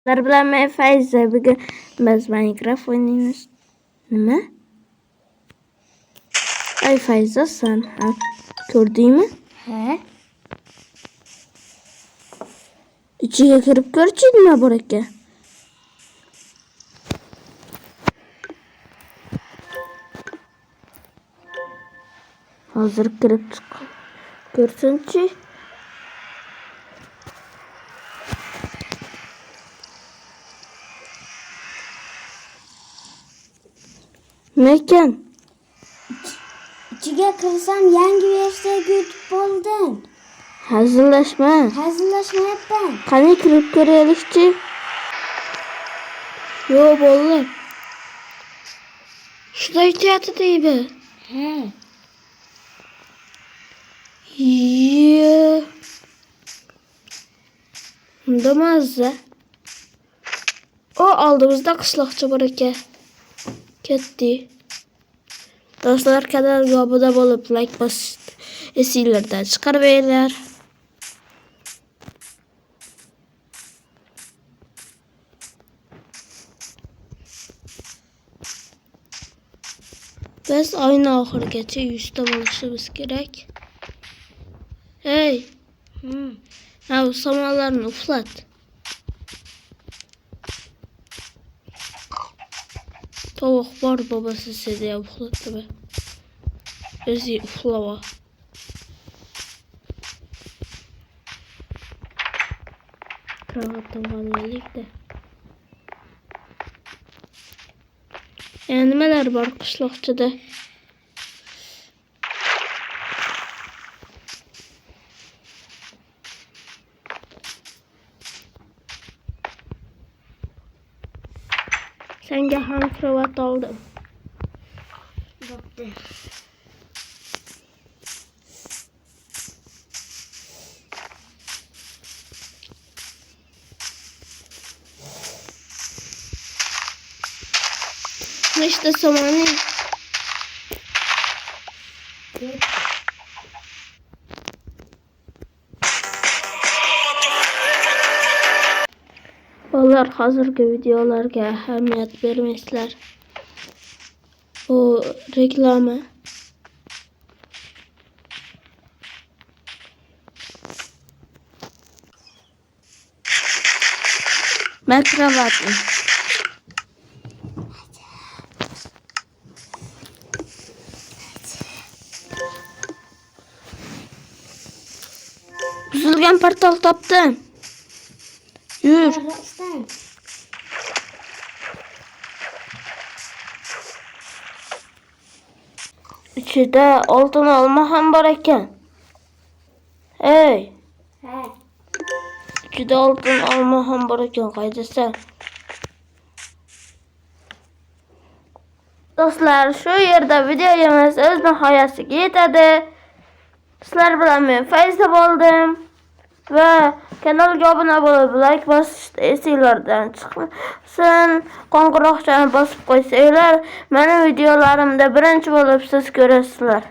Sizler bilen ben Feyza. Bugün biz Minecraft oynuyoruz. Nima? Ay Feyza sen. Ha, gördün mü? He? İçine girip göreceksin mi buraya? Hazır girip çık. Görsünçi. Mekan. İçine kırsam yangi verse götüp oldun. Hazırlaşma. Hazırlaşma yap ben. Kanı girip görelikçi. Yo bolla. Şurada ihtiyatı değil be. He. Yeah. Demezse. O aldığımızda kışlakçı bırakı. Gitti. Dostlar kadar abone olup like basıp esilerden çıkar beyler. Biz aynı ahırgacha 100 ta bo'lishimiz kerak. Hey. Ha, bu samanlarını uflat. Tavuk var babası size uflattı be. Özü uflava. Kravattan bağlayalım de. Yani neler var kışlakçıda? Sen hangi kravat aldın? Baktı. İşte samanı. Onlar hazırki videolarga ahamiyat vermezler. O reklama. Ben kravatım. Büzülgen portal taptım. Yürü. Arastan. İçinde altın alma ham var ekan. Hey. He. İçinde altın alma ham var ekan. Qaydasan? Dostlar, şu yerde videoyumuz öz nihoyasiga yetadi. Sizlar bilan men Feyza bo'ldim va kanalga obuna bo'lib like bosishni esinglardan chiqmasin. Qo'ng'iroqchani bosib qo'ysanglar, meni videolarimda birinchi bo'lib siz ko'rasizlar.